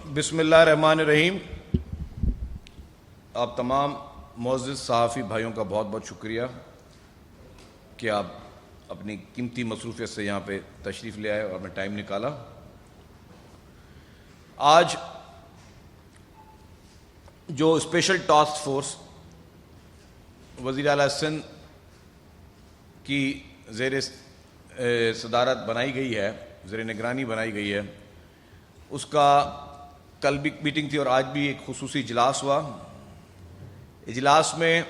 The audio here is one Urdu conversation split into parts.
بسم اللہ الرحمن الرحیم. آپ تمام معزز صحافی بھائیوں کا بہت بہت شکریہ کہ آپ اپنی قیمتی مصروفیت سے یہاں پہ تشریف لے آئے اور میں ٹائم نکالا. آج جو اسپیشل ٹاسک فورس وزیر اعلیٰ سندھ کی زیر صدارت بنائی گئی ہے، زیر نگرانی بنائی گئی ہے، اس کا کل بھی میٹنگ تھی اور آج بھی ایک خصوصی اجلاس ہوا. اجلاس میں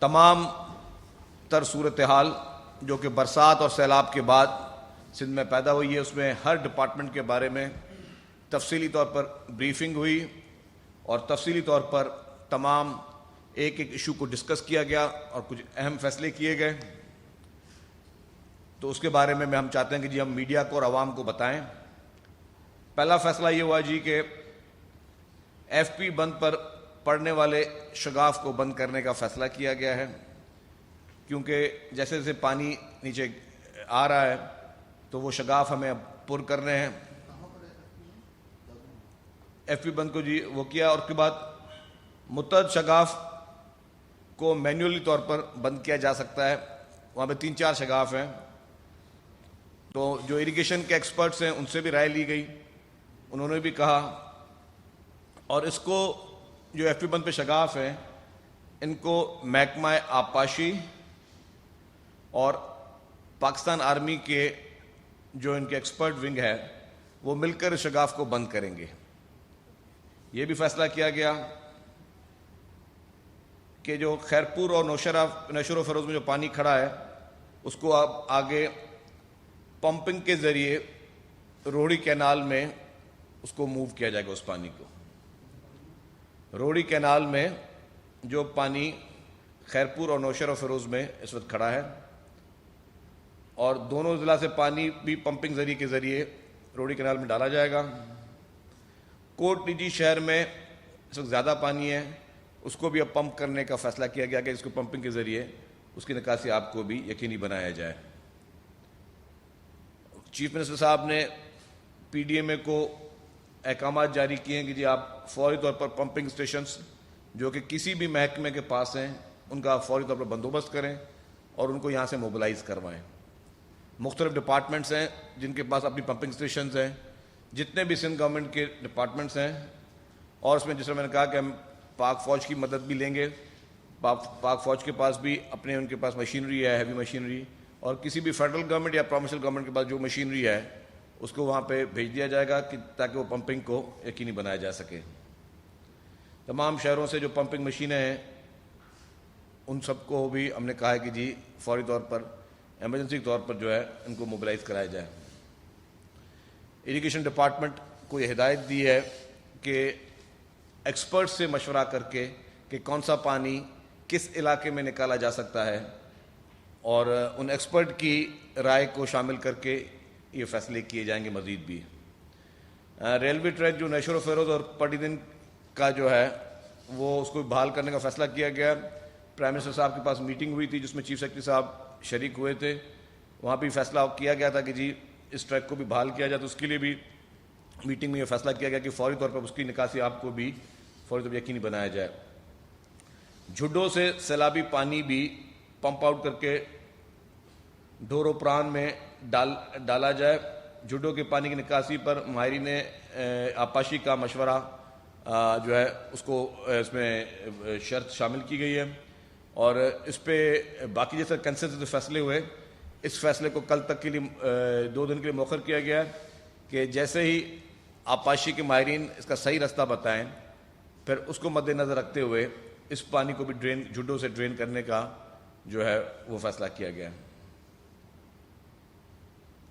تمام تر صورتحال جو کہ برسات اور سیلاب کے بعد سندھ میں پیدا ہوئی ہے، اس میں ہر ڈپارٹمنٹ کے بارے میں تفصیلی طور پر بریفنگ ہوئی اور تفصیلی طور پر تمام ایک ایک ایشو کو ڈسکس کیا گیا اور کچھ اہم فیصلے کیے گئے. تو اس کے بارے میں ہم چاہتے ہیں کہ جی ہم میڈیا کو اور عوام کو بتائیں. پہلا فیصلہ یہ ہوا جی کہ ایف پی بند پر پڑنے والے شگاف کو بند کرنے کا فیصلہ کیا گیا ہے، کیونکہ جیسے جیسے پانی نیچے آ رہا ہے تو وہ شگاف ہمیں اب پر کرنے ہیں. ایف پی بند کو جی وہ کیا، اور اس کے بعد متعدد شگاف کو مینولی طور پر بند کیا جا سکتا ہے. وہاں پہ 3-4 شگاف ہیں، تو جو اریگیشن کے ایکسپرٹس ہیں ان سے بھی رائے لی گئی. انہوں نے بھی کہا، اور اس کو جو ایف پی بند پہ شگاف ہیں ان کو محکمہ آبپاشی اور پاکستان آرمی کے جو ان کے ایکسپرٹ ونگ ہے وہ مل کر اس شگاف کو بند کریں گے. یہ بھی فیصلہ کیا گیا کہ جو خیرپور اور نوشہرہ و فیروز میں جو پانی کھڑا ہے اس کو اب آگے پمپنگ کے ذریعے روڑی کینال میں اس کو موو کیا جائے گا. اس پانی کو روڑی کینال میں جو پانی خیرپور اور نوشہرہ و فیروز میں اس وقت کھڑا ہے، اور دونوں ضلع سے پانی بھی پمپنگ ذریعے کے ذریعے روڑی کینال میں ڈالا جائے گا. کوٹ نجی شہر میں اس وقت زیادہ پانی ہے، اس کو بھی اب پمپ کرنے کا فیصلہ کیا گیا کہ اس کو پمپنگ کے ذریعے اس کی نکاسی آپ کو بھی یقینی بنایا جائے. چیف منسٹر صاحب نے پی ڈی ایم اے کو احکامات جاری کیے ہیں کہ جی آپ فوری طور پر پمپنگ اسٹیشنز جو کہ کسی بھی محکمے کے پاس ہیں ان کا فوری طور پر بندوبست کریں اور ان کو یہاں سے موبلائز کروائیں. مختلف ڈپارٹمنٹس ہیں جن کے پاس اپنی پمپنگ اسٹیشنز ہیں، جتنے بھی سندھ گورنمنٹ کے ڈپارٹمنٹس ہیں، اور اس میں جس طرح میں نے کہا کہ ہم پاک فوج کی مدد بھی لیں گے. پاک فوج کے پاس بھی ان کے پاس مشینری ہے، ہیوی مشینری، اور کسی بھی فیڈرل گورنمنٹ یا پروونشل گورنمنٹ کے پاس جو مشینری ہے اس کو وہاں پہ بھیج دیا جائے گا کہ تاکہ وہ پمپنگ کو یقینی بنایا جا سکے. تمام شہروں سے جو پمپنگ مشینیں ہیں ان سب کو بھی ہم نے کہا ہے کہ جی فوری طور پر ایمرجنسی طور پر جو ہے ان کو موبلائز کرایا جائے. اریگیشن ڈپارٹمنٹ کو یہ ہدایت دی ہے کہ ایکسپرٹ سے مشورہ کر کے کہ کون سا پانی کس علاقے میں نکالا جا سکتا ہے، اور ان ایکسپرٹ کی رائے کو شامل کر کے یہ فیصلے کیے جائیں گے. مزید بھی ریلوے ٹریک جو نوشہرہ و فیروز اور پٹی دن کا جو ہے وہ اس کو بحال کرنے کا فیصلہ کیا گیا. پرائم منسٹر صاحب کے پاس میٹنگ ہوئی تھی جس میں چیف سیکرٹری صاحب شریک ہوئے تھے. وہاں بھی فیصلہ کیا گیا تھا کہ جی اس ٹریک کو بھی بحال کیا جائے. تو اس کے لیے بھی میٹنگ میں یہ فیصلہ کیا گیا کہ فوری طور پر اس کی نکاسی آپ کو بھی فوری طور پر یقینی بنایا جائے. جھڈوں سے سیلابی پانی بھی پمپ آؤٹ کر کے ڈھورو پران میں ڈالا جائے. جھڈوں کے پانی کی نکاسی پر ماہرین آبپاشی کا مشورہ جو ہے اس کو اس میں شرط شامل کی گئی ہے، اور اس پہ باقی جیسے کنسنسس فیصلے ہوئے اس فیصلے کو کل تک کے لیے 2 دن کے لیے مؤخر کیا گیا کہ جیسے ہی آبپاشی کے ماہرین اس کا صحیح رستہ بتائیں پھر اس کو مد نظر رکھتے ہوئے اس پانی کو بھی جھڈوں سے ڈرین کرنے کا جو ہے وہ فیصلہ کیا گیا.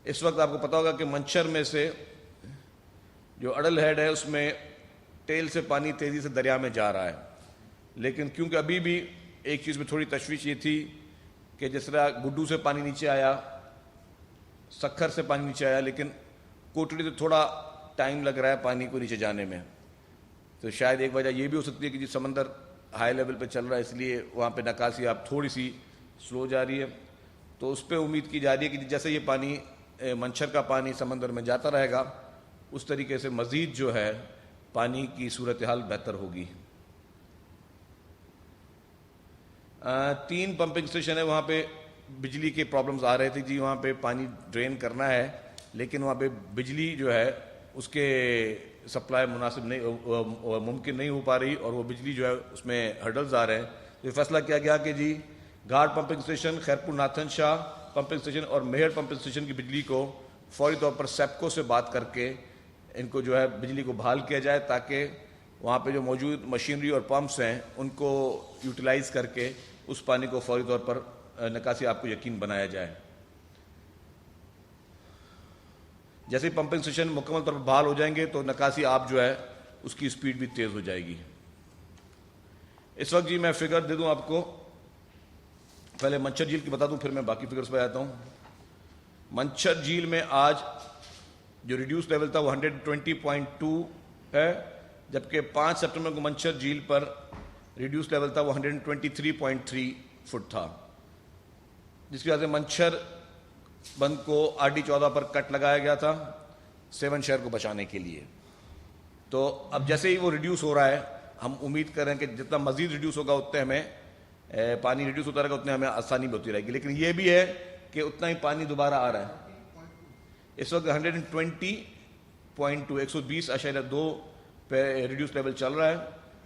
اس وقت آپ کو پتا ہوگا کہ منچر میں سے جو اڈل ہیڈ ہے اس میں ٹیل سے پانی تیزی سے دریا میں جا رہا ہے، لیکن کیونکہ ابھی بھی ایک چیز میں تھوڑی تشویش یہ تھی کہ جس طرح گڈو سے پانی نیچے آیا، سکھر سے پانی نیچے آیا، لیکن کوٹڑی سے تھوڑا ٹائم لگ رہا ہے پانی کو نیچے جانے میں. تو شاید ایک وجہ یہ بھی ہو سکتی ہے کہ جی سمندر ہائی لیول پہ چل رہا ہے، اس لیے وہاں پہ نکاسی آپ تھوڑی سی سلو جا رہی ہے. تو اس پہ امید کی جا رہی ہے کہ جیسے یہ پانی منچھر کا پانی سمندر میں جاتا رہے گا اس طریقے سے مزید جو ہے پانی کی صورتحال بہتر ہوگی۔ 3 پمپنگ اسٹیشن ہے، وہاں پہ بجلی کے پرابلمز آ رہے تھے جی، وہاں پہ پانی ڈرین کرنا ہے لیکن وہاں پہ بجلی جو ہے اس کے سپلائی مناسب نہیں ممکن نہیں ہو پا رہی، اور وہ بجلی جو ہے اس میں ہرڈلز آ رہے ہیں۔ تو یہ فیصلہ کیا گیا کہ جی گھاٹ پمپنگ اسٹیشن، خیرپور ناتھن شاہ پمپنگ اسٹیشن اور مہر پمپنگ اسٹیشن کی بجلی کو فوری طور پر سیپکو سے بات کر کے ان کو جو ہے بجلی کو بحال کیا جائے، تاکہ وہاں پہ جو موجود مشینری اور پمپس ہیں ان کو یوٹیلائز کر کے اس پانی کو فوری طور پر نکاسی آپ کو یقین بنایا جائے۔ جیسے پمپنگ اسٹیشن مکمل طور پر بحال ہو جائیں گے تو نکاسی آپ جو ہے اس کی سپیڈ بھی تیز ہو جائے گی۔ اس وقت جی میں فگر دے دوں آپ کو، پہلے منچر جھیل کی بتا دوں پھر میں باقی فگرز پہ آتا ہوں۔ منچر جھیل میں آج جو ریڈیوس لیول تھا وہ 120.2 ہے، جبکہ 5 سپٹمبر کو منچر جھیل پر ریڈیوس لیول تھا وہ 123.3 فٹ تھا، جس کی وجہ سے منچر بند کو RD14 پر کٹ لگایا گیا تھا 7 شہر کو بچانے کے لیے۔ تو اب جیسے ہی وہ ریڈیوس ہو رہا ہے، ہم امید کر رہے ہیں کہ جتنا مزید ریڈیوس ہوگا اتنے ہمیں پانی ریڈیوس ہوتا رہے گا، اتنے ہمیں آسانی بھی ہوتی رہے گی، لیکن یہ بھی ہے کہ اتنا ہی پانی دوبارہ آ رہا ہے۔ اس وقت 120.2 120.2 پہ ریڈیوس لیول چل رہا ہے،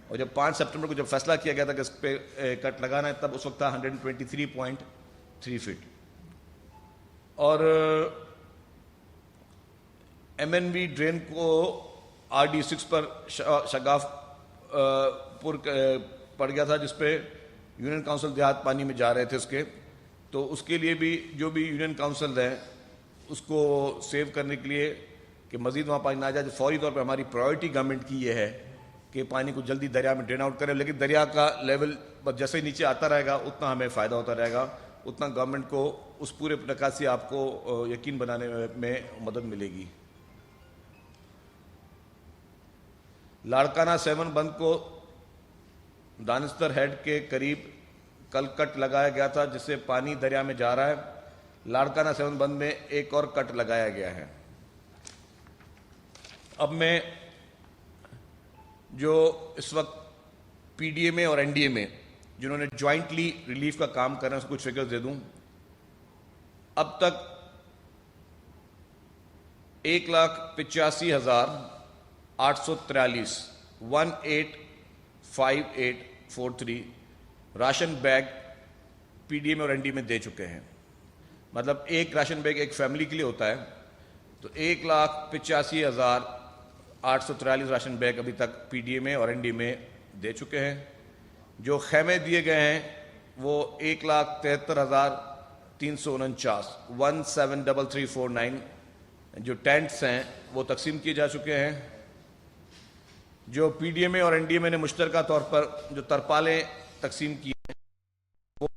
اور جب 5 سپٹمبر کو جب فیصلہ کیا گیا تھا کہ اس پہ کٹ لگانا ہے تب اس وقت تھا 123.3 فٹ۔ اور MNV ڈرین کو RD6 پر شگاف پور پڑ گیا تھا، جس پہ یونین کونسل دیہات پانی میں جا رہے تھے اس کے، تو اس کے لیے بھی جو بھی یونین کونسل ہے اس کو سیو کرنے کے لیے کہ مزید وہاں پانی نہ جائے، فوری طور پہ ہماری پرائیورٹی گورنمنٹ کی یہ ہے کہ پانی کو جلدی دریا میں ڈرین آؤٹ کرے، لیکن دریا کا لیول جیسے ہی نیچے آتا رہے گا اتنا ہمیں فائدہ ہوتا رہے گا، اتنا گورنمنٹ کو اس پورے نکاسی آپ کو یقین بنانے میں مدد ملے گی۔ لاڑکانہ 7 بند کو دانستر ہیڈ کے قریب کل کٹ لگایا گیا تھا، جس سے پانی دریا میں جا رہا ہے۔ لاڑکانہ 7 بند میں ایک اور کٹ لگایا گیا ہے۔ اب میں جو اس وقت PDMA اور NDMA جنہوں نے جوائنٹلی ریلیف کا کام کر رہے ہیں اس کو کچھ فگرز دے دوں۔ اب تک 1,85,843 185843 راشن بیگ PDMA اور NDMA دے چکے ہیں۔ مطلب ایک راشن بیگ ایک فیملی کے لیے ہوتا ہے، تو 1,85,843 راشن بیگ ابھی تک PDMA اور NDMA دے چکے ہیں۔ جو خیمے دیے گئے ہیں وہ 1,73,349 173349 جو ٹینٹس ہیں وہ تقسیم کیے جا چکے ہیں۔ جو PDMA اور NDMA نے مشترکہ طور پر جو ترپالیں تقسیم کی ہیں وہ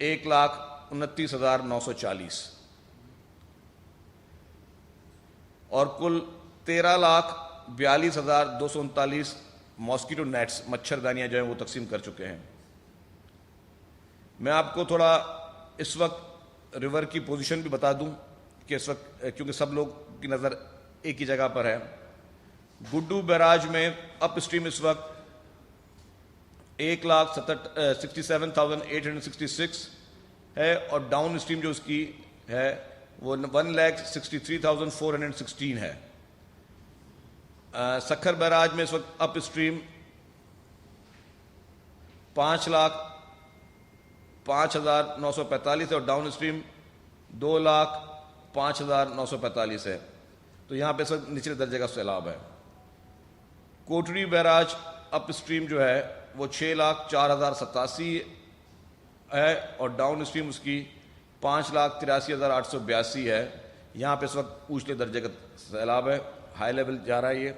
1,29,940 اور کل 13,42,239 ماسکیٹو نیٹس مچھردانیاں جو ہیں وہ تقسیم کر چکے ہیں۔ میں آپ کو تھوڑا اس وقت ریور کی پوزیشن بھی بتا دوں کہ اس وقت کیونکہ سب لوگ کی نظر ایک ہی جگہ پر ہے۔ گڈو بیراج میں اپ اسٹریم اس وقت 1,67,866 ہے، اور ڈاؤن اسٹریم جو اس کی ہے وہ 1,63,416 ہے۔ سکھر بیراج میں اس وقت اپ اسٹریم 5,05,945 ہے، اور ڈاؤن اسٹریم 2,05,945 ہے۔ تو یہاں پہ اس وقت نچلے درجے کا سیلاب ہے۔ کوٹری بیراج اپ اسٹریم جو ہے وہ 6,04,087 ہے، اور ڈاؤن اسٹریم اس کی 5,83,882 ہے۔ یہاں پہ اس وقت اونچلے درجے کا سیلاب ہے، ہائی لیول جا رہا ہے یہ۔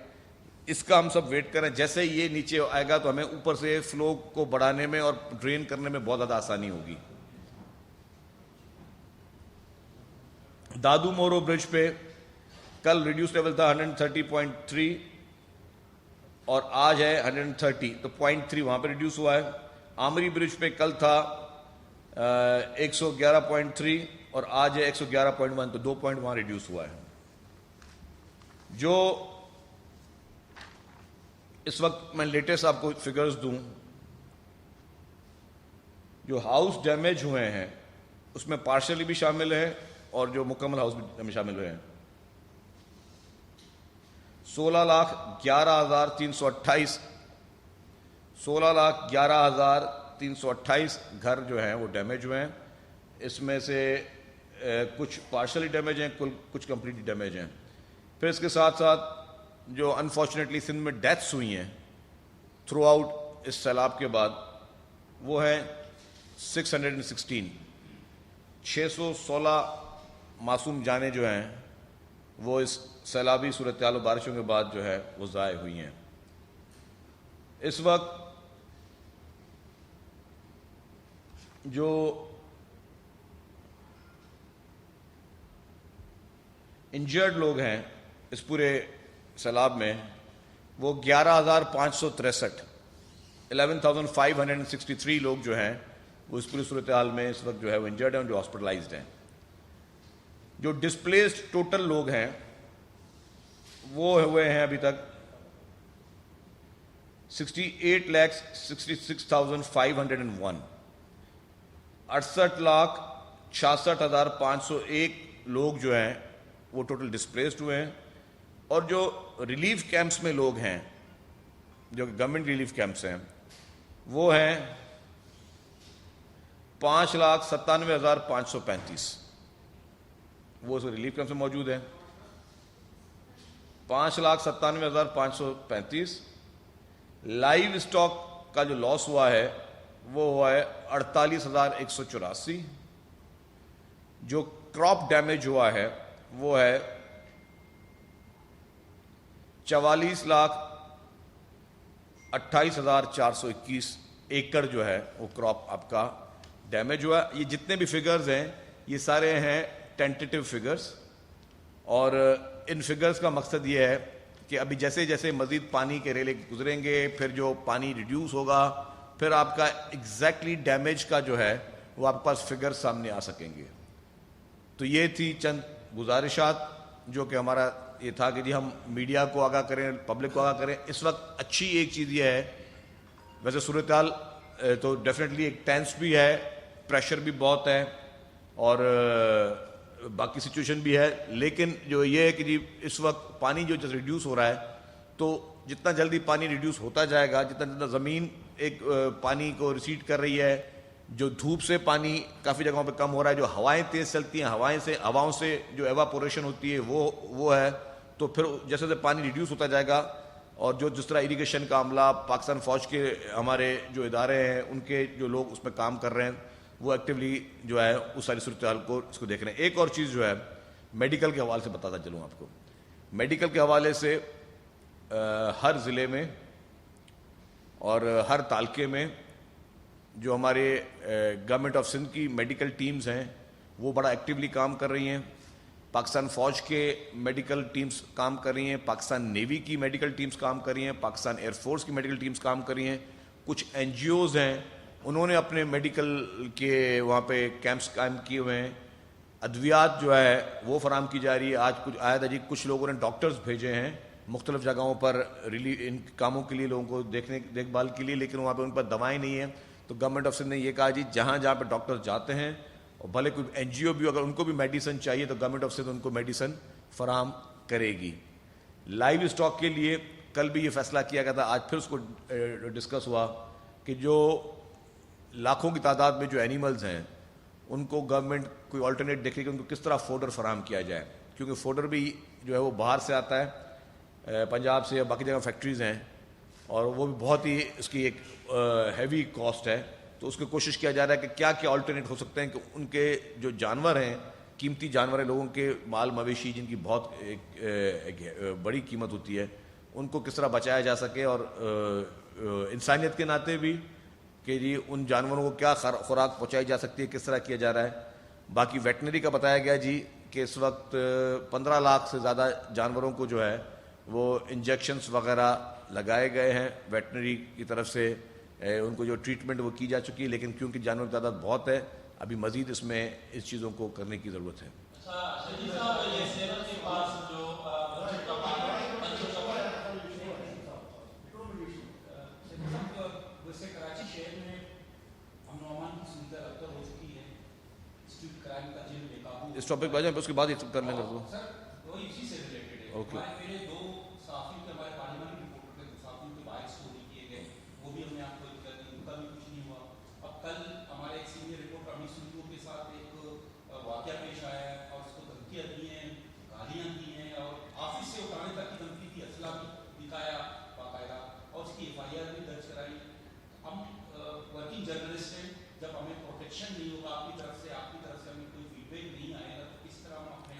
اس کا ہم سب ویٹ کریں، جیسے یہ نیچے آئے گا تو ہمیں اوپر سے فلو کو بڑھانے میں اور ڈرین کرنے میں بہت زیادہ آسانی ہوگی۔ دادو مورو برج پہ کل ریڈیوس لیول تھا 130.3 اور آج ہے 130، تو 0.3 وہاں پہ ریڈیوس ہوا ہے۔ آمری برج پہ کل تھا 111.3 اور آج ہے 111.1، تو 2 پوائنٹ وہاں ریڈیوس ہوا ہے۔ جو اس وقت میں لیٹسٹ آپ کو فگرز دوں، جو ہاؤس ڈیمیج ہوئے ہیں اس میں پارشلی بھی شامل ہے اور جو مکمل ہاؤس بھی شامل ہوئے ہیں، 16,11,328 16,11,328 گھر جو ہیں وہ ڈیمیج ہوئے ہیں. اس میں سے کچھ پارشلی ڈیمیج ہیں، کچھ کمپلیٹلی ڈیمیج ہیں. پھر اس کے ساتھ ساتھ جو انفارچونیٹلی سندھ میں ڈیتھس ہوئی ہیں تھرو آؤٹ اس سیلاب کے بعد، وہ ہیں 616 معصوم جانیں جو ہیں وہ اس سیلابی صورتحال و بارشوں کے بعد جو ہے وہ ضائع ہوئی ہیں. اس وقت جو انجرڈ لوگ ہیں اس پورے سیلاب میں وہ 11,563 11,563 لوگ جو ہیں وہ اس پوری صورتحال میں اس وقت جو ہے وہ انجرڈ ہیں، جو ہاسپٹلائزڈ ہیں. جو ڈسپلیسڈ ٹوٹل لوگ ہیں وہ ہوئے ہیں ابھی تک 68,66,501 68,66,501 لوگ جو ہیں وہ ٹوٹل ڈسپلیسڈ ہوئے ہیں. اور جو ریلیف کیمپس میں لوگ ہیں، جو گورنمنٹ ریلیف کیمپس ہیں، وہ ہیں 5,97,535 وہ اس ریلیف کیمپ میں موجود ہیں. 5,97,535. لائیو اسٹاک کا جو لاس ہوا ہے وہ ہوا ہے 48,184. جو کراپ ڈیمیج ہوا ہے وہ ہے 44,28,421 ایکڑ جو ہے وہ کراپ آپ کا ڈیمیج ہوا. یہ جتنے بھی فگرز ہیں یہ سارے ہیں ٹینٹیٹیو فگرز، اور ان فگرز کا مقصد یہ ہے کہ ابھی جیسے جیسے مزید پانی کے ریلے گزریں گے، پھر جو پانی ریڈیوس ہوگا، پھر آپ کا ایگزیکٹلی ڈیمیج کا جو ہے وہ آپ کے پاس فگر سامنے آ سکیں گے. تو یہ تھی چند گزارشات جو کہ ہمارا یہ تھا کہ جی ہم میڈیا کو آگاہ کریں، پبلک کو آگاہ کریں. اس وقت اچھی ایک چیز یہ ہے، ویسے صورتحال تو ڈیفینیٹلی ایک ٹینس بھی ہے، پریشر بھی بہت ہے اور باقی سچویشن بھی ہے، لیکن جو یہ ہے کہ جی اس وقت پانی جو ریڈیوس ہو رہا ہے، تو جتنا جلدی پانی ریڈیوس ہوتا جائے گا، جتنا زمین ایک پانی کو ریسیڈ کر رہی ہے، جو دھوپ سے پانی کافی جگہوں پہ کم ہو رہا ہے، جو ہوائیں تیز چلتی ہیں، ہواؤں سے جو ایواپوریشن ہوتی ہے وہ ہے، تو پھر جیسے جیسے پانی ریڈیوس ہوتا جائے گا، اور جس طرح اریگیشن کا عملہ، پاکستان فوج کے ہمارے جو ادارے ہیں ان کے جو لوگ اس پہ کام کر رہے ہیں، وہ ایکٹیولی جو ہے اس ساری صورتحال کو اس کو دیکھ رہے ہیں. ایک اور چیز جو ہے میڈیکل کے حوالے سے بتاتا چلوں آپ کو. میڈیکل کے حوالے سے ہر ضلع میں اور ہر تعلقے میں جو ہمارے گورنمنٹ آف سندھ کی میڈیکل ٹیمز ہیں وہ بڑا ایکٹیولی کام کر رہی ہیں. پاکستان فوج کے میڈیکل ٹیمز کام کر رہی ہیں، پاکستان نیوی کی میڈیکل ٹیمز کام کر رہی ہیں، پاکستان ایئر فورس کی میڈیکل ٹیمز کام کر رہی ہیں. کچھ این جی اوز ہیں انہوں نے اپنے میڈیکل کے وہاں پہ کیمپس قائم کیے ہوئے ہیں. ادویات جو ہے وہ فراہم کی جا رہی ہے. آج کچھ آیا تھا جی، کچھ لوگوں نے ڈاکٹرز بھیجے ہیں مختلف جگہوں پر ان کاموں کے لیے، لوگوں کو دیکھ بھال کے لیے، لیکن وہاں پہ ان پر دوائیں نہیں ہیں. تو گورنمنٹ آف سندھ نے یہ کہا جی جہاں جہاں پہ ڈاکٹرز جاتے ہیں، اور بھلے کوئی این جی او بھی اگر ان کو بھی میڈیسن چاہیے تو گورنمنٹ آف سندھ ان کو میڈیسن فراہم کرے گی. لائیو اسٹاک کے لیے کل بھی یہ فیصلہ کیا گیا تھا، آج پھر اس کو ڈسکس ہوا کہ جو لاکھوں کی تعداد میں جو اینیملز ہیں ان کو گورنمنٹ کوئی آلٹرنیٹ دیکھے کہ ان کو کس طرح فوڈر فراہم کیا جائے، کیونکہ فوڈر بھی جو ہے وہ باہر سے آتا ہے، پنجاب سے یا باقی جگہ فیکٹریز ہیں، اور وہ بھی بہت ہی اس کی ایک ہیوی کاسٹ ہے. تو اس کی کوشش کیا جا رہا ہے کہ کیا کیا آلٹرنیٹ ہو سکتے ہیں کہ ان کے جو جانور ہیں، قیمتی جانور ہیں، لوگوں کے مال مویشی جن کی بہت ایک بڑی قیمت ہوتی ہے، ان کو کس طرح بچایا جا سکے، اور انسانیت کے ناطے بھی کہ جی ان جانوروں کو کیا خوراک پہنچائی جا سکتی ہے، کس طرح کیا جا رہا ہے. باقی ویٹنری کا بتایا گیا جی کہ اس وقت 15 لاکھ سے زیادہ جانوروں کو جو ہے وہ انجیکشنز وغیرہ لگائے گئے ہیں ویٹنری کی طرف سے، ان کو جو ٹریٹمنٹ وہ کی جا چکی ہے، لیکن کیونکہ جانوروں کی تعداد بہت ہے ابھی مزید اس میں اس چیزوں کو کرنے کی ضرورت ہے. ٹاپک پہ آ جائیں پھر اس کے بعد یہ کر لیں گے. اوکے.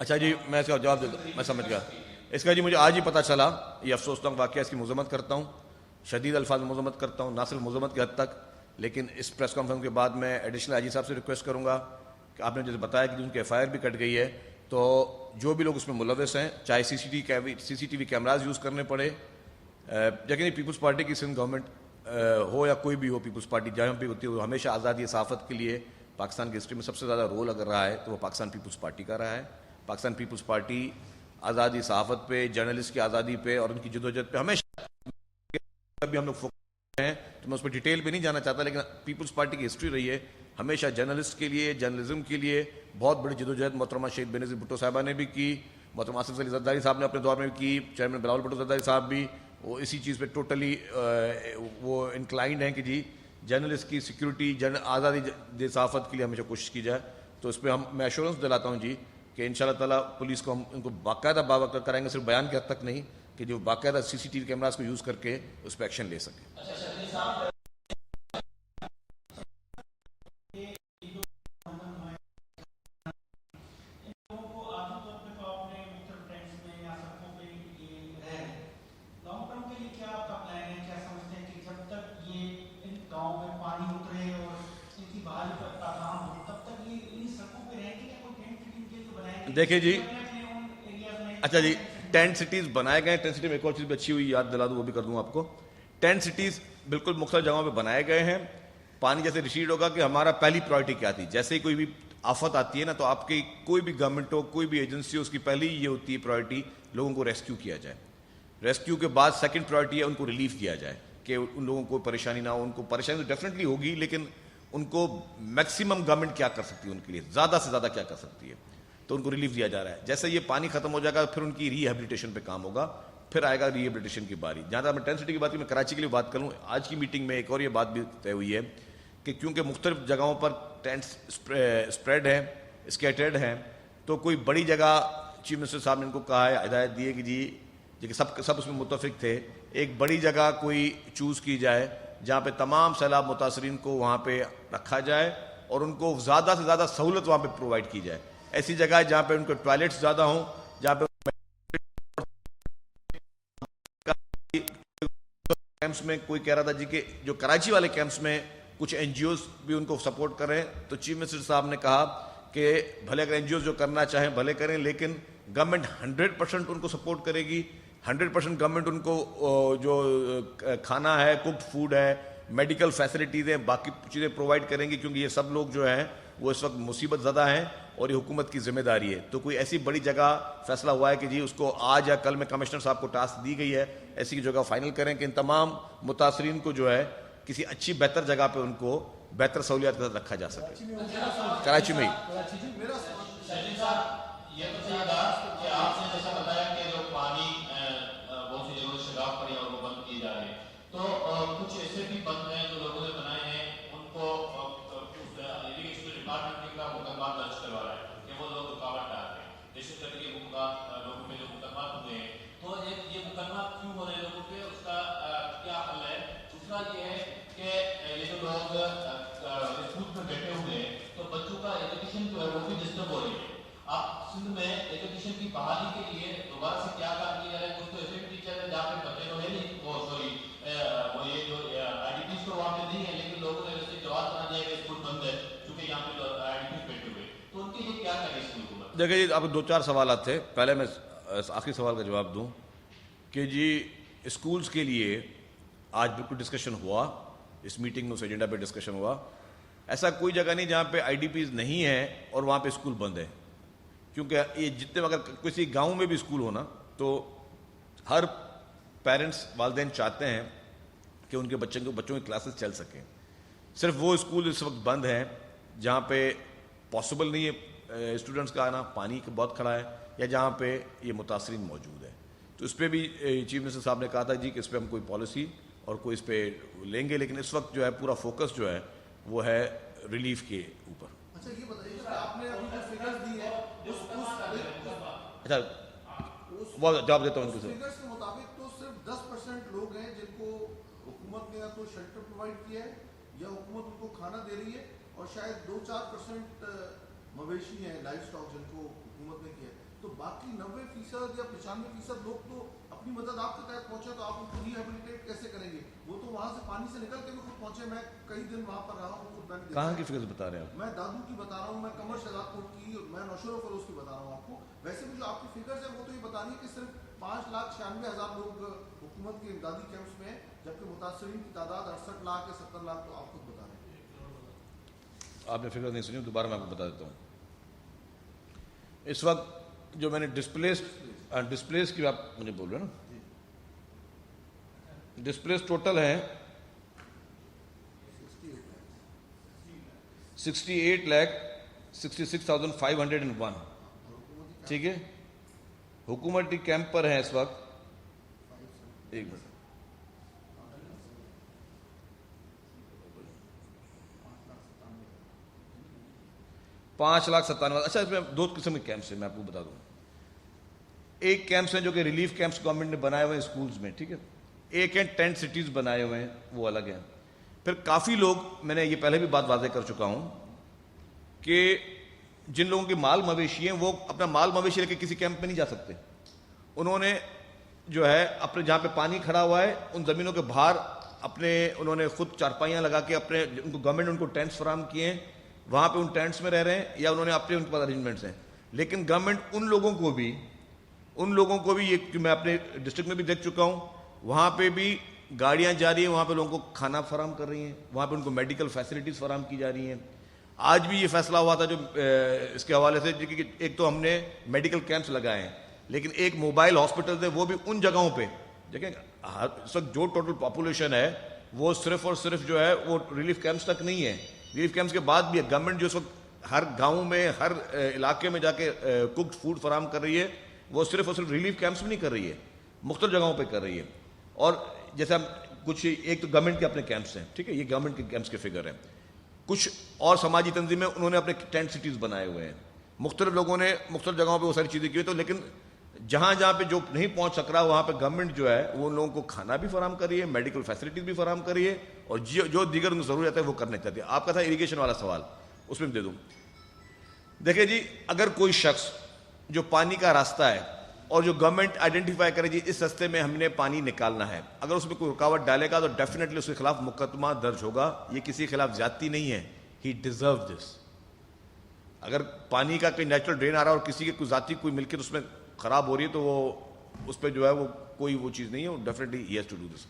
اچھا جی میں اس کا جواب دیتا ہوں. میں سمجھ گیا اس کا. جی مجھے آج ہی پتہ چلا, یہ افسوسناک واقعہ, اس کی مذمت کرتا ہوں, شدید الفاظ میں مذمت کرتا ہوں, نہ صرف مذمت کی حد تک, لیکن اس پریس کانفرنس کے بعد میں ایڈیشنل آئی جی صاحب سے ریکویسٹ کروں گا کہ آپ نے جیسے بتایا کہ ان کی ایف آئی آر بھی کٹ گئی ہے, تو جو بھی لوگ اس میں ملوث ہیں, چاہے C C T V cameras use کرنے پڑے, لیکن پیپلز پارٹی کی سندھ گورنمنٹ ہو یا کوئی بھی ہو, پیپلز پارٹی جہاں بھی ہوتی ہے, وہ ہمیشہ آزادی صحافت کے لیے پاکستان کی ہسٹری میں سب سے زیادہ رول اگر رہا ہے تو وہ پاکستان پیپلز پارٹی کا رہا ہے. پاکستان پیپلز پارٹی آزادی صحافت پہ, جرنلسٹ کی آزادی پہ اور ان کی جدوجہد پہ ہمیشہ بھی ہم لوگ فوکس ہیں, تو میں اس پہ ڈیٹیل پہ نہیں جانا چاہتا, لیکن پیپلز پارٹی کی ہسٹری رہی ہے ہمیشہ جرنلسٹ کے لیے, جرنلزم کے لیے بہت بڑی جدوجہد محترمہ شہید بینظیر بھٹو صاحبہ نے بھی کی, محترمہ آصف علی زرداری صاحب نے اپنے دور میں بھی کی, چیئرمین بلاول بھٹو زرداری صاحب بھی وہ اسی چیز پہ ٹوٹلی وہ انکلائنڈ ہیں کہ جی جرنلسٹ کی سیکورٹی, آزادی صحافت کے لیے ہمیشہ کوشش کی جائے. تو اس پہ میں ایشورنس دلاتا ہوں جی کہ ان شاء اللہ تعالیٰ پولیس کو ہم ان کو باقاعدہ باوقت کرائیں گے, صرف بیان کی حد تک نہیں, کہ جو باقاعدہ سی سی ٹی وی کیمراز کو یوز کر کے اس پہ ایکشن لے سکیں. دیکھیں جی, اچھا جی, 10 سٹیز بنائے گئے ہیں. 10 سٹی میں ایک اور چیز بھی اچھی ہوئی یاد دلا دوں, وہ بھی کر دوں آپ کو. 10 سٹیز بالکل مختلف جگہوں پہ بنائے گئے ہیں. پانی جیسے ریسیڈ ہوگا کہ ہمارا پہلی پرائرٹی کیا تھی, جیسے ہی کوئی بھی آفت آتی ہے نا, تو آپ کی کوئی بھی گورنمنٹ ہو, کوئی بھی ایجنسی ہو, اس کی پہلی یہ ہوتی ہے پرائرٹی لوگوں کو ریسکیو کیا جائے. ریسکیو کے بعد سیکنڈ پرائرٹی ہے ان کو ریلیف دیا جائے, کہ ان لوگوں کو پریشانی نہ ہو. ان کو پریشانی تو ڈیفینیٹلی ہوگی, لیکن ان کو میکسیمم گورنمنٹ کیا کر سکتی ہے, ان کے لیے زیادہ سے زیادہ کیا کر سکتی ہے, تو ان کو ریلیف دیا جا رہا ہے. جیسے یہ پانی ختم ہو جائے گا پھر ان کی ری ہیبلیٹیشن پہ کام ہوگا, پھر آئے گا ری ہیبلیٹیشن کی باری. جہاں تک میں 10 سٹی کی بات کی, میں کراچی کے لیے بات کروں. آج کی میٹنگ میں ایک اور یہ بات بھی طے ہوئی ہے کہ کیونکہ مختلف جگہوں پر ٹینٹس اسپریڈ ہیں, اسکیٹرڈ ہیں, تو کوئی بڑی جگہ چیف منسٹر صاحب نے ان کو کہا ہے, ہدایت دی ہے کہ جی سب اس میں متفق تھے, ایک بڑی جگہ کوئی چوز کی جائے جہاں پہ تمام سیلاب متاثرین کو وہاں پہ رکھا جائے اور ان کو زیادہ سے زیادہ سہولت وہاں پہ پرووائڈ کی جائے. ایسی جگہ ہے جہاں پہ ان کے ٹوائلٹس زیادہ ہوں, جہاں پہ کیمپس میں کوئی کہہ رہا تھا جی کہ جو کراچی والے کیمپس میں کچھ این جی اوز بھی ان کو سپورٹ کریں, تو چیف منسٹر صاحب نے کہا کہ بھلے اگر این جی اوز جو کرنا چاہیں بھلے کریں, لیکن گورنمنٹ 100% ان کو سپورٹ کرے گی. 100% گورنمنٹ ان کو جو کھانا ہے, کوکڈ فوڈ ہے, میڈیکل فیسلٹیز ہیں, باقی چیزیں پرووائڈ کریں گی, کیونکہ یہ سب لوگ جو ہیں وہ اس وقت مصیبت زدہ ہیں اور یہ حکومت کی ذمہ داری ہے. تو کوئی ایسی بڑی جگہ فیصلہ ہوا ہے کہ جی اس کو آج یا کل میں کمشنر صاحب کو ٹاسک دی گئی ہے, ایسی جگہ فائنل کریں کہ ان تمام متاثرین کو جو ہے کسی اچھی بہتر جگہ پہ ان کو بہتر سہولیات کے ساتھ رکھا جا سکے. کراچی میں ہی دیکھیں جی, آپ 2-4 سوالات تھے. پہلے میں آخری سوال کا جواب دوں کہ جی اسکولز کے لیے آج بالکل ڈسکشن ہوا, اس میٹنگ میں اس ایجنڈا پہ ڈسکشن ہوا. ایسا کوئی جگہ نہیں جہاں پہ آئی ڈی پیز نہیں ہیں اور وہاں پہ اسکول بند ہے, کیونکہ یہ جتنے اگر کسی گاؤں میں بھی اسکول ہونا تو ہر پیرنٹس والدین چاہتے ہیں کہ ان کے بچوں کی کلاسز چل سکیں. صرف وہ اسکول اس وقت بند ہیں جہاں پہ پاسبل نہیں ہے اسٹوڈنٹس کا آنا پانی بہت کھڑا ہے یا جہاں پہ یہ متاثرین موجود ہے. تو اس پہ بھی چیف منسٹر صاحب نے کہا تھا جی کہ اس پہ ہم کوئی پالیسی اور کوئی اس پہ لیں گے, لیکن اس وقت جو ہے پورا فوکس جو ہے وہ ہے ریلیف کے اوپر. اچھا یہ بتائیے کہ آپ نے ابھی جو فگرز دی ہے اچھا وہ جواب دیتا ہوں ان کو. فگرز کے مطابق تو صرف 10% لوگ ہیں جن کو حکومت نے یا تو شیلٹر پرووائڈ کیا ہے یا حکومت ان کو کھانا دے رہی ہے, اور شاید 2-4% مویشی ہیں لائف اسٹاک جن کو حکومت نے کیا ہے. تو باقی 90% یا 95% لوگ تو اپنی مدد آپ کے تحت پہنچے, تو آپ ان کو ریہیبلیٹیٹ کیسے کریں گے؟ وہ تو وہاں سے پانی سے نکل کے بھی خود پہنچے. میں کئی دن وہاں پر رہا ہوں. کہاں کی فگرز بتا رہے ہیں آپ؟ میں دادو کی بتا رہا ہوں, میں قمر شہزاد کوٹ کی, میں نوشہر و فیروز کی بتا رہا ہوں آپ کو. ویسے بھی جو آپ کی فگرز ہیں وہ تو یہ بتا رہی ہے کہ صرف 5,96,000 لوگ حکومت کے امدادی کیمپس میں ہیں, جبکہ متاثرین کی تعداد 68 لاکھ یا 70 لاکھ تو آپ خود بتا رہے ہیں. آپ نے فگر نہیں سنی, دوبارہ میں آپ کو بتا دیتا ہوں. اس وقت جو میں نے ڈسپلیس کی آپ مجھے بول رہے ہیں نا, ڈسپلیس ٹوٹل ہے 68,66,501. ٹھیک ہے, حکومتی کیمپ پر ہیں اس وقت, ایک منٹ, 5,97,000. اچھا اس میں 2 قسم کے کیمپس ہیں, میں آپ کو بتا دوں. ایک کیمپس ہیں جو کہ ریلیف کیمپس گورنمنٹ نے بنائے ہوئے ہیں اسکولز میں, ٹھیک ہے. ایک ہیں ٹینٹ سٹیز بنائے ہوئے ہیں, وہ الگ ہیں. پھر کافی لوگ, میں نے یہ پہلے بھی بات واضح کر چکا ہوں کہ جن لوگوں کے مال مویشی ہیں وہ اپنا مال مویشی لے کے کسی کیمپ میں نہیں جا سکتے. انہوں نے جو ہے اپنے جہاں پہ پانی کھڑا ہوا ہے ان زمینوں کے باہر اپنے انہوں نے خود چارپائیاں لگا کے اپنے ان کو گورنمنٹ ان کو ٹینٹس فراہم کیے ہیں, وہاں پہ ان ٹینٹس میں رہ رہے ہیں یا انہوں نے اپنے ان کے پاس ارینجمنٹس ہیں. لیکن گورنمنٹ ان لوگوں کو بھی یہ میں اپنے ڈسٹرکٹ میں بھی دیکھ چکا ہوں, وہاں پہ بھی گاڑیاں جا رہی ہیں, وہاں پہ لوگوں کو کھانا فراہم کر رہی ہیں, وہاں پہ ان کو میڈیکل فیسلٹیز فراہم کی جا رہی ہیں. آج بھی یہ فیصلہ ہوا تھا جو اس کے حوالے سے, ایک تو ہم نے میڈیکل کیمپس لگائے ہیں, لیکن ایک موبائل ہاسپٹل ہے وہ بھی ان جگہوں پہ. دیکھیں اس وقت جو ٹوٹل پاپولیشن ہے وہ صرف اور صرف جو ہے وہ ریلیف کیمپس تک نہیں ہے, ریلیف کیمپس کے بعد بھی گورنمنٹ جو اس وقت ہر گاؤں میں ہر علاقے میں جا کے کوکڈ فوڈ فراہم کر رہی ہے, وہ صرف اور صرف ریلیف کیمپس میں نہیں کر رہی ہے, مختلف جگہوں پہ کر رہی ہے. اور جیسے ہم کچھ ایک تو گورنمنٹ کے اپنے کیمپس ہیں, ٹھیک ہے, یہ گورنمنٹ کے کیمپس کے فگر ہیں. کچھ اور سماجی تنظیمیں انہوں نے اپنے ٹینٹ سٹیز بنائے ہوئے ہیں, مختلف لوگوں نے مختلف جگہوں پہ وہ ساری چیزیں کی ہوئی. تو لیکن جہاں پہ جو نہیں پہنچ سک رہا وہاں پہ گورنمنٹ جو ہے وہ ان لوگوں کو کھانا بھی فراہم کر رہی ہے, میڈیکل فیسلٹیز بھی فراہم کر رہی ہے, اور جو دیگر ان کی ضرورت ہے وہ کرنا چاہتی ہے. آپ کا تھا اریگیشن والا سوال, اس میں بھی دے دوں. دیکھیں جی, اگر کوئی شخص جو پانی کا راستہ ہے اور جو گورنمنٹ آئیڈینٹیفائی کرے جی اس راستے میں ہم نے پانی نکالنا ہے, اگر اس میں کوئی رکاوٹ ڈالے گا تو ڈیفینیٹلی اس کے خلاف مقدمہ درج ہوگا. یہ کسی کے خلاف زیادتی نہیں ہے, ہی ڈیزرو دس. اگر پانی کا کوئی نیچرل ڈرین آ رہا ہے اور کسی کی کوئی ذاتی کوئی ملکیت اس میں خراب ہو رہی ہے تو وہ اس پہ جو ہے وہ کوئی وہ چیز نہیں ہے, definitely he has to do this.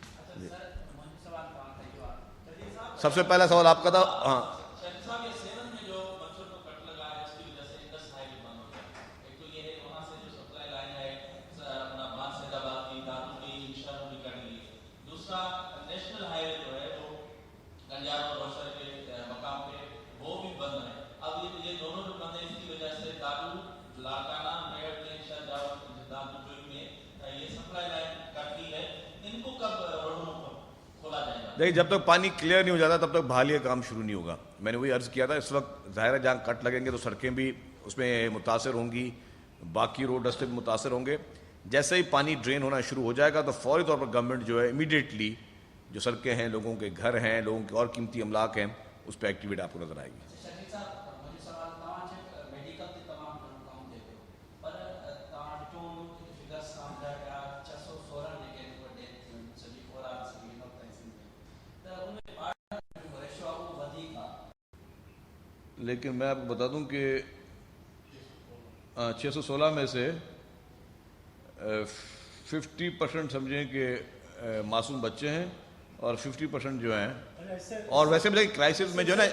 سب سے پہلا سوال آپ کا تھا. ہاں دیکھیں, جب تک پانی کلیئر نہیں ہو جاتا تب تک بحالی کا کام شروع نہیں ہوگا. میں نے وہی عرض کیا تھا, اس وقت ظاہر ہے جہاں کٹ لگیں گے تو سڑکیں بھی اس میں متاثر ہوں گی, باقی روڈ رستے بھی متاثر ہوں گے. جیسے ہی پانی ڈرین ہونا شروع ہو جائے گا تو فوری طور پر گورنمنٹ جو ہے امیڈیٹلی جو سڑکیں ہیں, لوگوں کے گھر ہیں, لوگوں کے اور قیمتی املاک ہیں, اس پہ ایکٹیویٹ آپ کو نظر آئے گی. لیکن میں آپ کو بتا دوں کہ 616 میں سے 50% سمجھیں کہ معصوم بچے ہیں اور 50% جو ہیں, اور ویسے بھی کرائسس میں جو ہے نا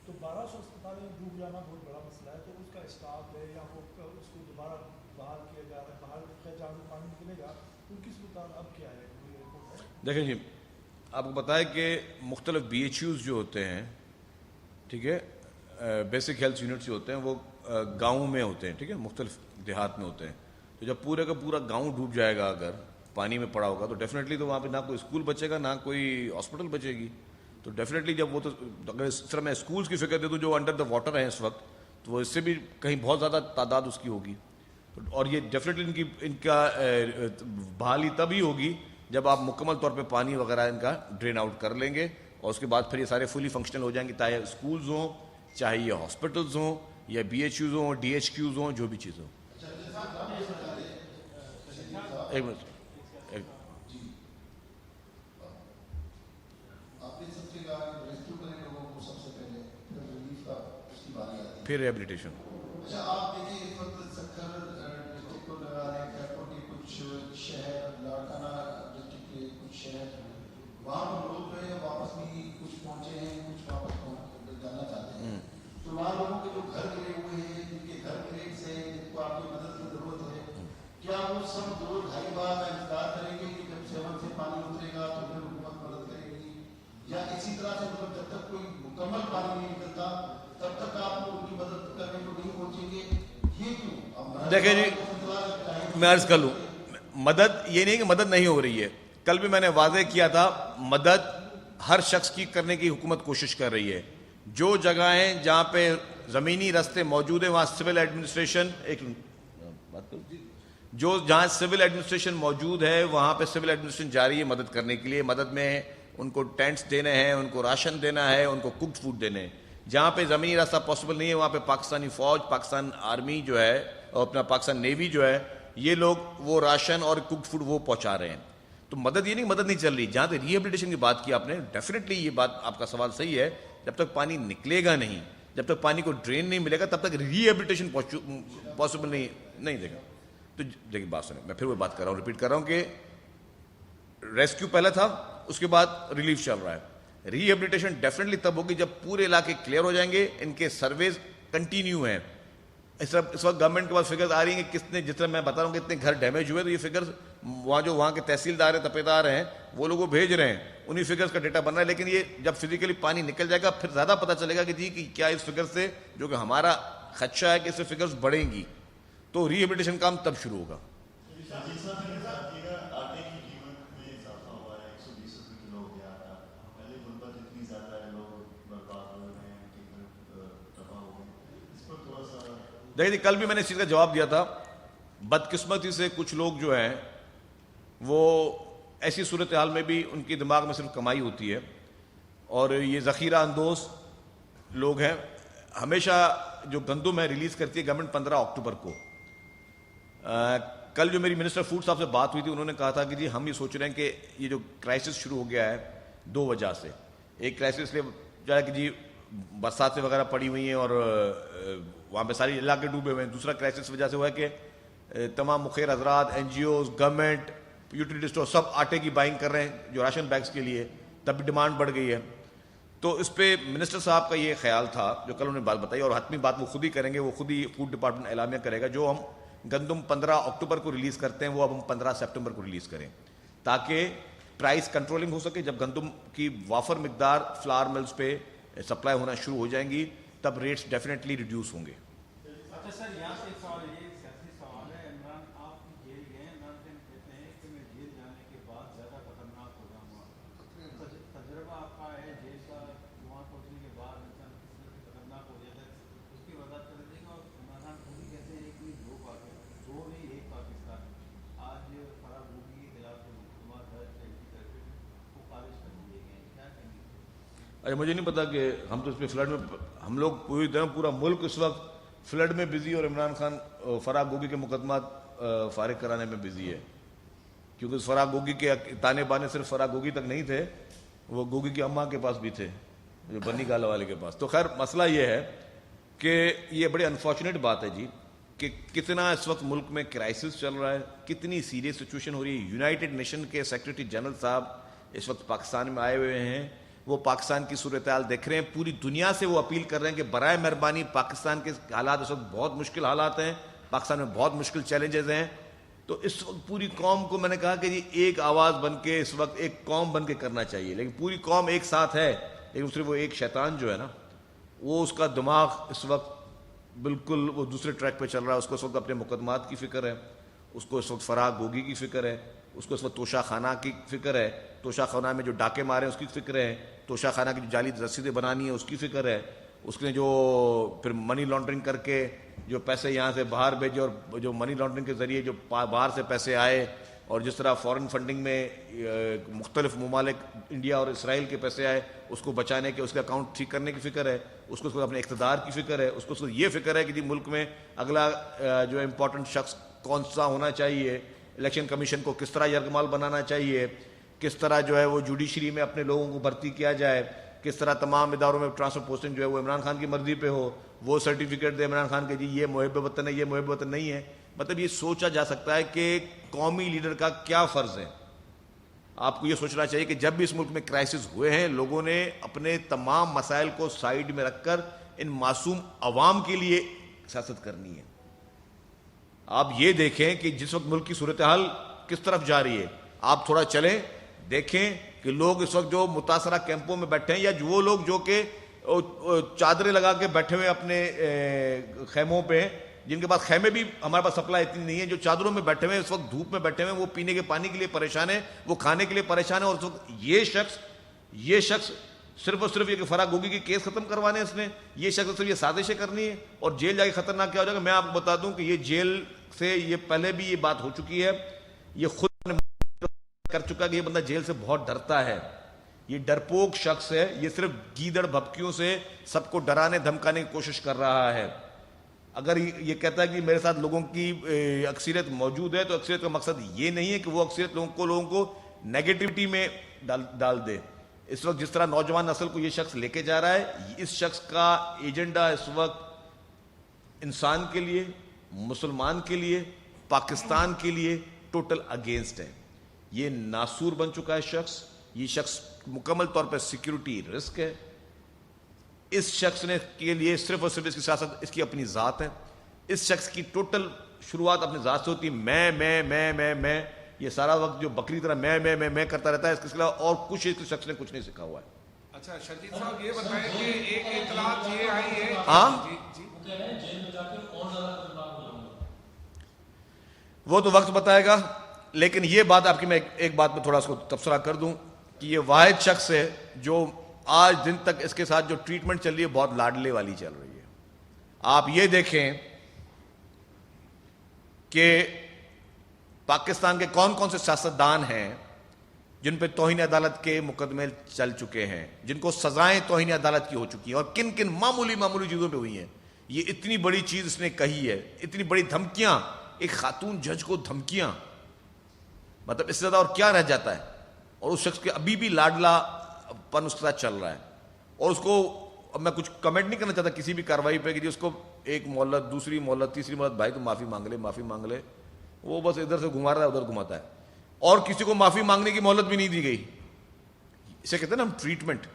تو 1200 اسپتالیں ڈوب جانا بہت بڑا مسئلہ ہے. تو اس کا اسٹاف ہے یا وہ اس کو دوبارہ باہر کیا جا رہا ہے, باہر جہاں سے پانی نکلے گا ان کی صورت اب کیا ہے, کوئی رپورٹ ہے؟ دیکھیں جی, آپ کو پتہ ہے کہ مختلف بی ایچ یوز جو ہوتے ہیں, ٹھیک ہے, بیسک ہیلتھ یونٹس جو ہوتے ہیں وہ گاؤں میں ہوتے ہیں, ٹھیک ہے, مختلف دیہات میں ہوتے ہیں. تو جب پورے کا پورا گاؤں ڈوب جائے گا اگر پانی میں پڑا ہوگا تو ڈیفینیٹلی تو وہاں پہ نہ کوئی اسکول بچے گا نہ کوئی ہاسپٹل بچے گی. تو ڈیفینیٹلی جب وہ, تو اگر اس طرح میں اسکولس کی فکر دے دوں جو انڈر دا واٹر ہیں اس وقت, تو وہ اس سے بھی کہیں بہت زیادہ تعداد اس کی ہوگی. اور یہ ڈیفینیٹلی ان کا بحالی تب ہی ہوگی جب آپ مکمل طور پہ پانی وغیرہ ان کا ڈرین آؤٹ کر لیں گے, اور اس کے بعد پھر یہ سارے فلی فنکشنل ہو جائیں گے, چاہے اسکولز ہوں, چاہے یہ ہاسپٹلز ہوں, یا بی ایچ یوز ہوں, ڈی ایچ کیوز ہوں, جو بھی چیز ہو. ایک منٹ, پھر ریہیبلیٹیشن. اچھا آپ دیکھیں اس وقت سکھر ڈسٹرکٹ کو لگا رہے ہیں, کیپور کے کچھ شہر, لاڑکانہ ڈسٹرکٹ کے کچھ شہر, وہاں پر لوگ جو ہے واپس بھی کچھ پہنچے ہیں, کچھ واپس جانا چاہتے ہیں. تو وہاں لوگوں کے جو گھر گرے ہوئے ہیں, جن کے گھر گرے سے جن کو آپ کی مدد کی ضرورت ہے, کیا وہ سب 2-2.5 بار کا انتظار کریں گے کہ جب 7 سے پانی اترے گا تو پھر حکومت مدد کرے گی, یا اسی طرح سے مطلب جب تک کوئی مکمل پانی نہیں نکلتا تب تک آپ ان کی مدد کرنے کو نہیں پہنچیں گے؟ یہ کیوں؟ دیکھیں جی, میں عرض کر لوں, مدد یہ نہیں کہ مدد نہیں ہو رہی ہے. کل بھی میں نے واضح کیا تھا, مدد ہر شخص کی کرنے کی حکومت کوشش کر رہی ہے. جو جگہیں جہاں پہ زمینی راستے موجود ہیں وہاں سول ایڈمنسٹریشن, جو جہاں سول ایڈمنسٹریشن موجود ہے وہاں پہ سول ایڈمنسٹریشن جاری ہے مدد کرنے کے لیے. مدد میں ان کو ٹینٹس دینے ہیں, ان کو راشن دینا ہے, ان کو کوکڈ فوڈ دینے ہیں. جہاں پہ زمینی راستہ پاسبل نہیں ہے وہاں پہ پاکستانی فوج, پاکستان آرمی جو ہے اور اپنا پاکستان نیوی جو ہے, یہ لوگ وہ راشن اور کوکڈ فوڈ وہ پہنچا رہے ہیں. تو مدد یہ نہیں, مدد نہیں چل رہی. جہاں تک ریہیبلیٹیشن کی بات کی آپ نے, ڈیفینیٹلی یہ بات آپ کا سوال صحیح ہے. جب تک پانی نکلے گا نہیں, جب تک پانی کو ڈرین نہیں ملے گا, تب تک ریہیبلیٹیشن پاسبل نہیں دے گا. تو دیکھیے بات سنیں, میں پھر وہ بات کر رہا ہوں, ریپیٹ کر رہا ہوں کہ ریسکیو پہلا تھا, اس کے بعد ریلیف چل رہا ہے. ریہیبلیٹیشن ڈیفینیٹلی تب ہوگی جب پورے علاقے کلیئر ہو جائیں گے, ان کے سرویز کنٹینیو ہیں. اس وقت گورنمنٹ کے پاس فگرز آ رہی ہیں کہ کتنے, جس طرح میں بتا رہا ہوں کہ اتنے گھر ڈیمیج ہوئے, تو یہ فگرز وہاں کے تحصیلدار ہیں, تپیدار ہیں, وہ لوگوں بھیج رہے ہیں, انہی فگرز کا ڈیٹا بن رہا ہے. لیکن یہ جب فزیکلی پانی نکل جائے گا پھر زیادہ پتہ چلے گا کہ جی کہ کیا اس فگر سے, جو کہ ہمارا خدشہ ہے کہ اس سے فگرز بڑھیں گی, تو ریہیبلیٹیشن کام تب شروع ہوگا. دیکھیے کل بھی میں نے اس چیز کا جواب دیا تھا. بدقسمتی سے کچھ لوگ جو ہیں وہ ایسی صورتحال میں بھی ان کی دماغ میں صرف کمائی ہوتی ہے, اور یہ ذخیرہ اندوز لوگ ہیں. ہمیشہ جو گندم ہے ریلیز کرتی ہے گورنمنٹ 15 اکتوبر کو. کل جو میری منسٹر فوڈ صاحب سے بات ہوئی تھی, انہوں نے کہا تھا کہ جی ہم یہ سوچ رہے ہیں کہ یہ جو کرائسس شروع ہو گیا ہے 2 وجہ سے. ایک کرائسس لیے جو ہے کہ جی برساتیں وغیرہ پڑی ہوئی ہیں اور وہاں پہ ساری علاقے ڈوبے ہوئے ہیں. دوسرا کرائسس وجہ سے ہوا ہے کہ تمام مخیر حضرات, N G Os, government, utility store سب آٹے کی بائنگ کر رہے ہیں جو راشن بیگس کے لیے, تب بھی ڈیمانڈ بڑھ گئی ہے. تو اس پہ منسٹر صاحب کا یہ خیال تھا جو کل انہوں نے بات بتائی, اور حتمی بات وہ خود ہی کریں گے, وہ خود ہی فوڈ ڈپارٹمنٹ اعلامیہ کرے گا. جو ہم گندم 15 اکتوبر کو ریلیز کرتے ہیں وہ اب ہم 15 سپٹمبر کو ریلیز کریں, تاکہ پرائس کنٹرولنگ ہو سکے. جب گندم کی وافر مقدار فلاور ملز پہ سپلائی ہونا شروع ہو جائیں گی تب ریٹس ڈیفینیٹلی ریڈیوس ہوں گے. اچھا سر, یہاں سے ایک سوال, یہ سیاسی سوال ہے. عمران آپ جیل گئے, عمران خان کہتے ہیں کہ میں جیل جانے کے بعد زیادہ خطرناک ہو جاؤں گا. تجربہ آپ کا ہے جیل کا, وہاں پہنچنے کے بعد انسان کس طرح سے خطرناک ہو جاتا ہے, اس کی وضاحت کر دیں گے. اور عمران خان خود ہی کہتے ہیں کہ 2 نہیں ایک پاکستان. آج فرا گوگی کے خلاف جو مقدمات درج ہے ان کی طرف وہ خارج کر دیے گئے ہیں, کیا کہیں گے؟ اچھا مجھے نہیں پتا کہ ہم تو اس پہ فلڈ میں, ہم لوگ پوری طرح پورا ملک اس وقت فلڈ میں بزی, اور عمران خان فرا گوگی کے مقدمات فارغ کرانے میں بزی ہے. کیونکہ فرا گوگی کے تانے بانے صرف فرا گوگی تک نہیں تھے, وہ گوگی کی اماں کے پاس بھی تھے, جو بنی گالا والے کے پاس. تو خیر مسئلہ یہ ہے کہ یہ بڑی انفارچونیٹ بات ہے جی کہ کتنا اس وقت ملک میں کرائسس چل رہا ہے, کتنی سیریس سچویشن ہو رہی ہے. یونائٹڈ نیشن کے سیکرٹری جنرل صاحب اس وقت پاکستان میں آئے ہوئے ہیں, وہ پاکستان کی صورتحال دیکھ رہے ہیں. پوری دنیا سے وہ اپیل کر رہے ہیں کہ برائے مہربانی پاکستان کے حالات اس وقت بہت مشکل حالات ہیں, پاکستان میں بہت مشکل چیلنجز ہیں. تو اس وقت پوری قوم کو میں نے کہا کہ جی ایک آواز بن کے اس وقت ایک قوم بن کے کرنا چاہیے, لیکن پوری قوم ایک ساتھ ہے, لیکن صرف وہ ایک شیطان جو ہے نا, وہ اس کا دماغ اس وقت بالکل وہ دوسرے ٹریک پہ چل رہا ہے. اس کو اس وقت اپنے مقدمات کی فکر ہے, اس کو اس وقت فراغ گوگی کی فکر ہے, اس کو اس وقت توشہ خانہ کی فکر ہے, توشہ خانہ میں جو ڈاکے مارے اس کی فکر ہے, توشہ خانہ کی جو جعلی رسیدیں بنانی ہے اس کی فکر ہے, اس نے جو پھر منی لانڈرنگ کر کے جو پیسے یہاں سے باہر بھیجے اور جو منی لانڈرنگ کے ذریعے جو باہر سے پیسے آئے, اور جس طرح فورن فنڈنگ میں مختلف ممالک انڈیا اور اسرائیل کے پیسے آئے, اس کو بچانے کے, اس کے اکاؤنٹ ٹھیک کرنے کی فکر ہے, اس کو اپنے اقتدار کی فکر ہے, اس کو یہ فکر ہے کہ ملک میں اگلا جو امپورٹنٹ شخص کون سا ہونا چاہیے, الیکشن کمیشن کو کس طرح یرغمال بنانا چاہیے, کس طرح جو ہے وہ جوڈیشری میں اپنے لوگوں کو بھرتی کیا جائے, کس طرح تمام اداروں میں ٹرانسفر پوسٹنگ جو ہے وہ عمران خان کی مرضی پہ ہو, وہ سرٹیفکیٹ دے عمران خان کے جی یہ محب وطن ہے, یہ محب وطن نہیں ہے. مطلب یہ سوچا جا سکتا ہے کہ قومی لیڈر کا کیا فرض ہے. آپ کو یہ سوچنا چاہیے کہ جب بھی اس ملک میں کرائسس ہوئے ہیں, لوگوں نے اپنے تمام مسائل کو سائیڈ میں رکھ کر ان معصوم عوام کے لیے سیاست کرنی ہے. آپ یہ دیکھیں کہ جس وقت ملک کی صورتحال کس طرف جا رہی ہے, آپ تھوڑا چلیں دیکھیں کہ لوگ اس وقت جو متاثرہ کیمپوں میں بیٹھے ہیں, یا وہ لوگ جو کہ چادریں لگا کے بیٹھے ہوئے اپنے خیموں پہ, جن کے پاس خیمے بھی ہمارے پاس سپلائی اتنی نہیں ہے, جو چادروں میں بیٹھے ہوئے اس وقت دھوپ میں بیٹھے ہوئے, وہ پینے کے پانی کے لیے پریشان ہے, وہ کھانے کے لیے پریشان ہے. اور اس وقت یہ شخص صرف اور صرف یہ کہ فراغ گوگی کی کیس ختم کروانے اس نے, یہ شخص صرف یہ سازشیں کرنی ہے اور جیل جا کے خطرناک کیا ہو جائے گا. میں آپ کو بتا دوں کہ یہ جیل سے یہ پہلے بھی یہ بات ہو چکی ہے, یہ خود کر چکا کہ یہ بندہ جیل سے بہت ڈرتا ہے, یہ ڈرپوک شخص ہے, یہ صرف گیدڑ بھپکیوں سے سب کو ڈرانے دھمکانے کی کوشش کر رہا ہے. اگر یہ کہتا ہے کہ میرے ساتھ لوگوں کی اکثریت موجود ہے, تو اکثریت کا مقصد یہ نہیں ہے کہ وہ اکثریت لوگوں کو نیگیٹیوٹی میں ڈال دے. اس وقت جس طرح نوجوان نسل کو یہ شخص لے کے جا رہا ہے, اس شخص کا ایجنڈا اس وقت انسان کے لیے, مسلمان کے لیے, پاکستان کے لیے ٹوٹل اگینسٹ ہے. یہ ناسور بن چکا ہے شخص, یہ شخص مکمل طور پر سیکیورٹی رسک ہے. اس شخص نے کے لیے صرف اور صرف اس کی سیاست اس کی اپنی ذات ہے. اس شخص کی ٹوٹل شروعات اپنی ذات سے ہوتی ہے. میں یہ سارا وقت جو بکری طرح میں کرتا رہتا ہے, اس کے علاوہ اور کچھ اس شخص نے کچھ نہیں سکھا ہوا ہے. اچھا شرجیت صاحب یہ بتائیں کہ ایک اطلاعات یہ آئی ہے, ہاں وہ تو وقت بتائے گا, لیکن یہ بات آپ کی میں ایک بات میں تھوڑا اس کو تبصرہ کر دوں کہ یہ واحد شخص ہے جو آج دن تک اس کے ساتھ جو ٹریٹمنٹ چل رہی ہے بہت لاڈلے والی چل رہی ہے. آپ یہ دیکھیں کہ پاکستان کے کون کون سے سیاستدان ہیں جن پہ توہین عدالت کے مقدمے چل چکے ہیں, جن کو سزائیں توہین عدالت کی ہو چکی ہیں, اور کن کن معمولی چیزوں پہ ہوئی ہیں. یہ اتنی بڑی چیز اس نے کہی ہے, اتنی بڑی دھمکیاں, ایک خاتون جج کو دھمکیاں, مطلب اس سے زیادہ اور کیا رہ جاتا ہے. اور اس شخص کے ابھی بھی لاڈلا پن اس کے ساتھ چل رہا ہے. اور اس کو اب میں کچھ کمنٹ نہیں کرنا چاہتا کسی بھی کارروائی پہ کہ اس کو ایک مہلت, دوسری مہلت, تیسری مہلت, بھائی تو معافی مانگ لے, وہ بس ادھر سے گھما رہا ہے ادھر گھماتا ہے, اور کسی کو معافی مانگنے کی مہلت بھی نہیں دی گئی. اسے کہتے ہیں نا ہم ٹریٹمنٹ.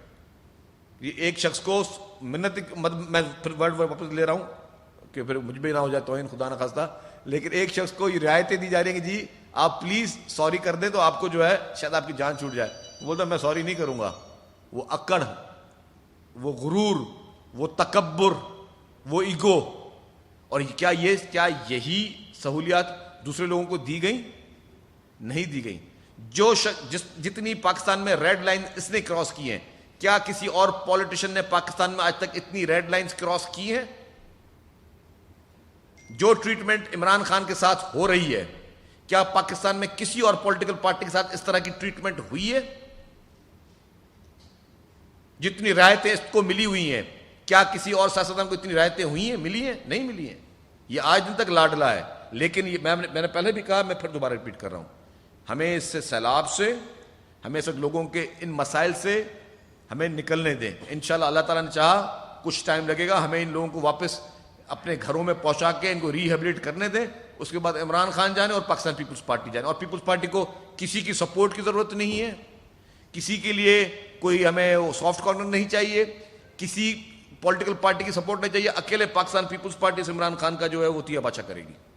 یہ ایک شخص کو منت, میں پھر ورڈ واپس لے رہا ہوں کہ پھر مجھ بھی نہ ہو جائے توہین خدا نہ خواستہ, لیکن ایک شخص کو یہ رعایتیں دی جا رہی ہیں کہ جی آپ پلیز سوری کر دیں تو آپ کو جو ہے شاید آپ کی جان چھوٹ جائے. وہ بولتا میں سوری نہیں کروں گا. وہ اکڑ, وہ غرور, وہ تکبر, وہ ایگو. اور کیا یہی سہولیات دوسرے لوگوں کو دی گئی؟ نہیں دی گئی. جو جتنی پاکستان میں ریڈ لائن اس نے کراس کی ہیں, کیا کسی اور پولیٹیشین نے پاکستان میں آج تک اتنی ریڈ لائنز کراس کی ہیں؟ جو ٹریٹمنٹ عمران خان کے ساتھ ہو رہی ہے, کیا پاکستان میں کسی اور پولیٹیکل پارٹی کے ساتھ اس طرح کی ٹریٹمنٹ ہوئی ہے؟ جتنی رعایتیں اس کو ملی ہوئی ہیں, کیا کسی اور سیاستدان کو اتنی رعایتیں ہوئی ہیں؟ ملی ہیں؟ نہیں ملی ہیں. یہ آج دن تک لاڈلا ہے. لیکن یہ میں نے پہلے بھی کہا, میں پھر دوبارہ ریپیٹ کر رہا ہوں, ہمیں اس سے سیلاب سے, ہمیں سب لوگوں کے ان مسائل سے ہمیں نکلنے دیں. انشاءاللہ اللہ تعالیٰ نے چاہا کچھ ٹائم لگے گا, ہمیں ان لوگوں کو واپس اپنے گھروں میں پہنچا کے ان کو ریہیبلیٹ کرنے دیں. اس کے بعد عمران خان جانے اور پاکستان پیپلز پارٹی جانے. اور پیپلز پارٹی کو کسی کی سپورٹ کی ضرورت نہیں ہے, کسی کے لیے کوئی ہمیں سافٹ کارنر نہیں چاہیے, کسی پولیٹیکل پارٹی کی سپورٹ نہیں چاہیے. اکیلے پاکستان پیپلز پارٹی سے عمران خان کا جو ہے وہ تیا باچا کرے گی.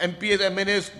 MPs MNAs